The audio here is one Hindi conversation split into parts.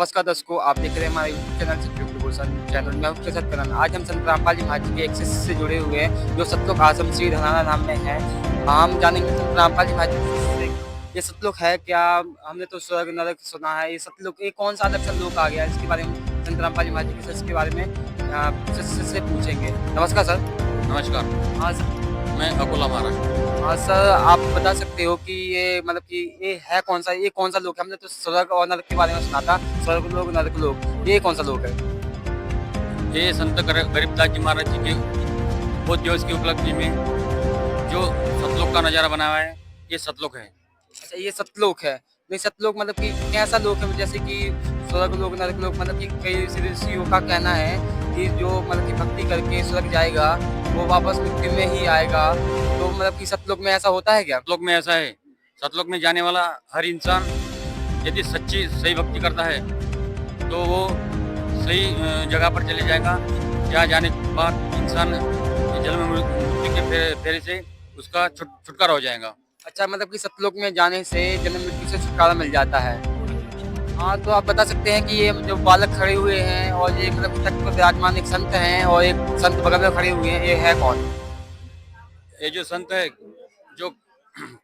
नमस्कार दर्शकों, आप देख रहे हैं हमारे यूट्यूब चैनल सतयुग डिवोशन चैनल में आपके साथ करण। आज हम संत रामपाल जी महाराज के एक शिष्य से जुड़े हुए हैं जो सतलोक आश्रम श्री धनाना धाम में है। हम जानेंगे संत रामपाल जी महाराज से ये सतलोक है क्या। हमने तो स्वर्ग नरक सुना है, ये सतलोक ये कौन सा अलग सतलोक आ गया, इसके बारे में संत रामपाल जी महाराज के शिष्य के बारे में शिष्य से पूछेंगे। नमस्कार सर। नमस्कार। हाँ सर। मैं अकोला महाराष्ट्र। हाँ सर, आप बता सकते हो कि ये मतलब कि ये है कौन सा, ये कौन सा लोक है। हमने तो स्वर्ग और नरक के बारे में सुना था, स्वर्ग लोक नरक लोक, ये कौन सा लोक है। ये संत गरीबदास जी महाराज जी के बहुत दिवस की उपलब्धि में जो सतलोक का नज़ारा बना हुआ है, ये सतलोक है। अच्छा, ये सतलोक है। नहीं, सतलोक मतलब कि कैसा लोक है, जैसे कि स्वर्ग लोक नरक लोक, मतलब कि कई ऋषियों का कहना है कि जो मतलब कि भक्ति करके स्वर्ग जाएगा वो वापस मृत्यु में ही आएगा। तो मतलब कि सतलोक में ऐसा होता है क्या। सतलोक में ऐसा है, सतलोक में जाने वाला हर इंसान यदि सच्ची सही भक्ति करता है तो वो सही जगह पर चले जाएगा, जहाँ जाने के बाद इंसान जन्म मृत्यु के फेरे से उसका छुटकारा हो जाएगा। अच्छा, मतलब कि सतलोक में जाने से जन्म मृत्यु से छुटकारा मिल जाता है। हाँ, तो आप बता सकते हैं कि ये जो बालक खड़े हुए हैं और ये मतलब तख्त पर विराजमान एक संत हैं और एक संत बगल में खड़े हुए हैं, ये है कौन। ये जो संत है जो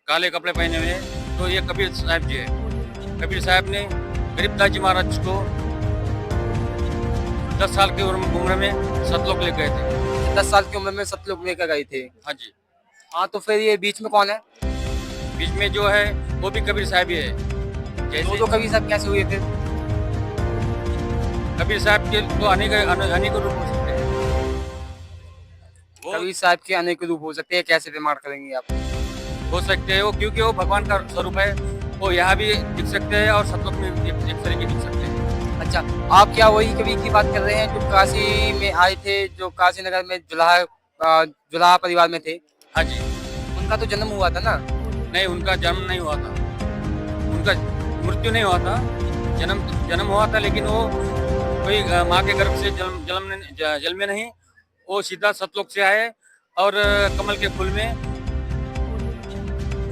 काले कपड़े पहने हुए हैं, तो ये कबीर साहब जी है। कबीर साहब ने गरीबदास जी महाराज को 10 साल की उम्र में सतलोक ले गए थे। 10 साल की उम्र में सतलोक लेकर गए थे। हाँ जी। हाँ, तो फिर ये बीच में कौन है। बीच में जो है वो भी कबीर साहब ही है। जैसे तो कबीर साहब कैसे हुए थे। कबीर साहब के तो अनेक रूप हो सकते हैं। कबीर साहब के अनेक रूप हो सकते हैं, कैसे प्रमाण करेंगे आप। हो सकते हैं वो, क्योंकि वो भगवान का स्वरूप है। वो यहाँ भी दिख सकते हैं और सतलोक में एक तरीके दिख सकते हैं। अच्छा, आप क्या वही कबीर की बात कर रहे हैं जो काशी में आए थे, जो काशी नगर में जुलाहा परिवार में थे। हाँ जी। उनका तो जन्म हुआ था ना। नहीं, उनका जन्म नहीं हुआ था, उनका मृत्यु नहीं हुआ था, जन्म हुआ था, लेकिन वो कोई माँ के गर्भ से जल में नहीं, वो सीधा सतलोक से आए और कमल के फूल में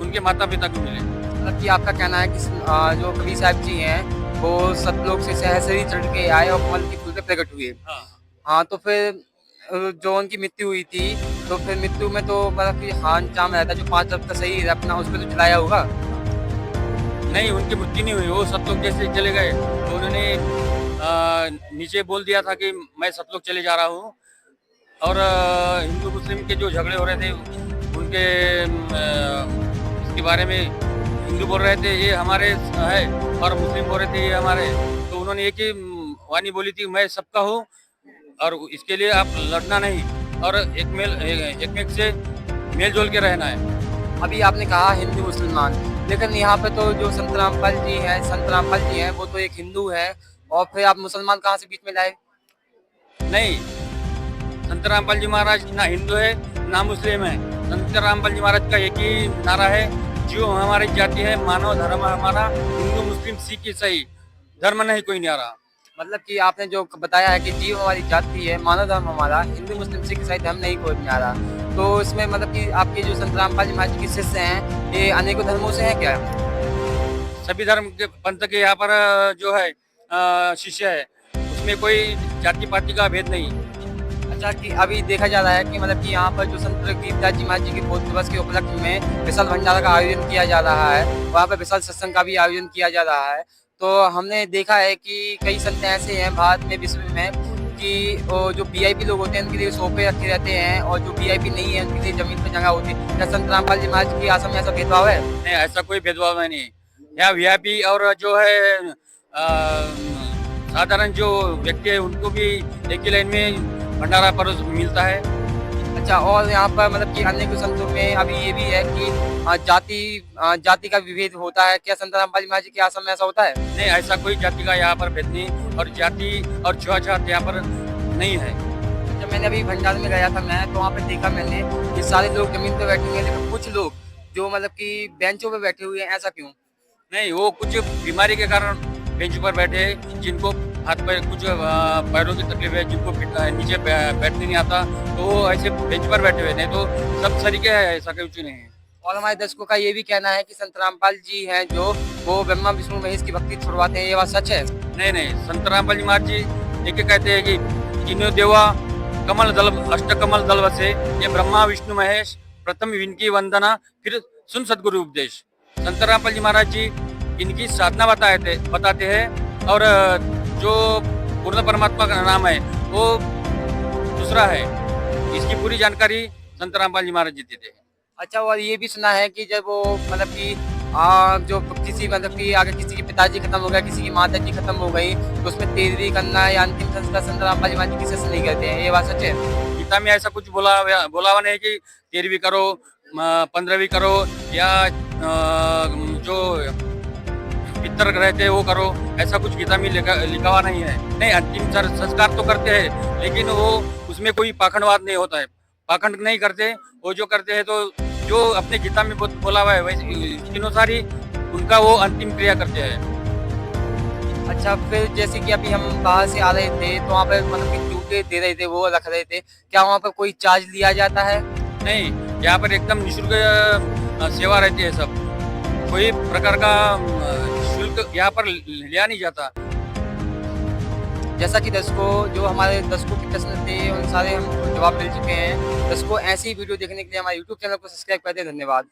उनके माता पिता को मिले। मतलब कि आपका कहना है कि जो कबीर साहब जी हैं वो सतलोक से सहसरी चढ़ के आए और कमल के फूल पे प्रकट हुए। हाँ। हाँ, तो फिर जो उनकी मृत्यु हुई थी, तो फिर मृत्यु में तो मतलब कि हान चाम रहता जो 5 तरफ का सही अपना उस पर तो चलाया होगा। नहीं, उनकी मृत्यु नहीं हुई, वो सतलोक जैसे चले गए तो उन्होंने नीचे बोल दिया था कि मैं सतलोक चले जा रहा हूँ। और हिंदू मुस्लिम के जो झगड़े हो रहे थे उनके इसके बारे में हिंदू बोल रहे थे ये हमारे है और मुस्लिम बोल रहे थे ये हमारे। तो उन्होंने एक ही वाणी बोली थी, मैं सबका हूँ और इसके लिए आप लड़ना नहीं और एक से मेल जोल के रहना है। अभी आपने कहा हिंदू मुसलमान, लेकिन यहाँ पे तो जो संत रामपाल जी हैं वो तो एक हिंदू है, और फिर आप मुसलमान कहाँ से बीच में लाए। नहीं, संत रामपाल जी महाराज ना हिंदू है ना मुस्लिम है। संत रामपाल जी महाराज का एक ही नारा है, जो हमारी जाति है मानव धर्म हमारा, हिंदू मुस्लिम सिख ईसाई धर्म नहीं कोई न्यारा। मतलब कि आपने जो बताया है कि जीव हमारी जाति है, मानव धर्म हमारा, हिंदू मुस्लिम सिख ईसाई धर्म नहीं कोई न्यारा। तो इसमें मतलब कि आपके जो संत रामपाल जी महाराज के शिष्य हैं ये अनेकों धर्मों से हैं क्या। सभी धर्म के पंथ के यहाँ पर जो है शिष्य है, उसमें कोई जाति पाति का भेद नहीं। अच्छा, कि अभी देखा जा रहा है कि मतलब कि यहाँ पर जो संत गरीबदास जी महाराज जी के बहुत दिवस के उपलक्ष्य में विशाल भंडारा का आयोजन किया जा रहा है, वहाँ पर विशाल सत्संग का भी आयोजन किया जा रहा है। तो हमने देखा है कि कई संत ऐसे हैं भारत में, विश्व में, कि जो वीआईपी लोग होते हैं उनके लिए सोफे रखे रहते हैं और जो वीआईपी नहीं है उनके लिए जमीन पर जगह होती है। क्या संत रामपाल जी महाराज के आश्रम में ऐसा भेदभाव है। नहीं, ऐसा कोई भेदभाव नहीं। यहाँ वीआईपी और जो है साधारण जो व्यक्ति है उनको भी एक ही लाइन में भंडारा पर मिलता है। अच्छा, और यहाँ पर मतलब कि अन्य कुछ संतों में अभी ये भी है कि जाति का विभेद होता है। क्या संत रामपाल जी महाराज जी के आश्रम में ऐसा होता है। नहीं, ऐसा कोई जाति का यहाँ पर भेद नहीं और जाति और छुआछूत यहाँ पर नहीं है। जब मैंने अभी भंडार में गया था मैं, तो वहाँ पे देखा मैंने कि सारे लोग जमीन पे बैठे हुए हैं, लेकिन कुछ लोग जो मतलब कि बेंचों पे बैठे हुए हैं, ऐसा क्यों। नहीं, वो कुछ बीमारी के कारण बेंच पर बैठे हैं, जिनको हाथ पैर कुछ पैरों की तकलीफ है, जिनको नीचे बैठने नहीं आता, तो वो ऐसे बेंच पर बैठे हुए। नहीं तो सब तरीके है, ऐसा कुछ नहीं है। और हमारे दर्शकों का ये भी कहना है कि संत रामपाल जी हैं जो वो ब्रह्मा विष्णु महेश की भक्ति छुड़वाते हैं, ये बात सच है। नहीं नहीं, संत रामपाल जी महाराज जी एक कहते हैं कि जिन्हों देवा कमल दल अष्टकमल दल वसे, ये ब्रह्मा विष्णु महेश, प्रथम इनकी वंदना, फिर सुन सदगुरु उपदेश। संत रामपाल जी महाराज जी इनकी साधना बताते हैं, और जो पूर्ण परमात्मा का नाम है वो दूसरा है। इसकी पूरी जानकारी संत रामपाल जी महाराज जी देते हैं। अच्छा, और ये भी सुना है कि जब वो मतलब कि जो किसी मतलब कि अगर किसी के पिताजी खत्म हो गया, किसी की माता जी खत्म हो गई, तो उसमें तेरहवीं करना या अंतिम संस्कार संत रामपाल जी महाराज जी किसी से नहीं करते हैं, ये बात सच है? गीता में ऐसा कुछ बोला हुआ नहीं कि 13वीं करो, 15वीं करो, या जो पितर रहते हैं वो करो, ऐसा कुछ गीता में लिखा हुआ नहीं है। नहीं, अंतिम संस्कार तो करते हैं, लेकिन वो उसमें कोई पाखंडवाद नहीं होता है, पाखंड नहीं करते। वो जो करते हैं तो जो अपने गीता में बोला हुआ है वैसे उसके अनुसार ही उनका वो अंतिम क्रिया करते हैं। अच्छा, फिर जैसे कि अभी हम बाहर से आ रहे थे तो वहाँ पे मतलब कि जूते दे रहे थे, वो रख रहे थे, क्या वहाँ पर कोई चार्ज लिया जाता है? नहीं, यहाँ पर एकदम निःशुल्क सेवा रहती है। सब कोई प्रकार का शुल्क यहाँ पर लिया नहीं जाता। जैसा कि दर्शकों, जो हमारे दर्शकों के प्रश्न थे उन सारे हम जवाब मिल चुके हैं। दर्शकों, ऐसी वीडियो देखने के लिए हमारे यूट्यूब चैनल को सब्सक्राइब कर दें। धन्यवाद।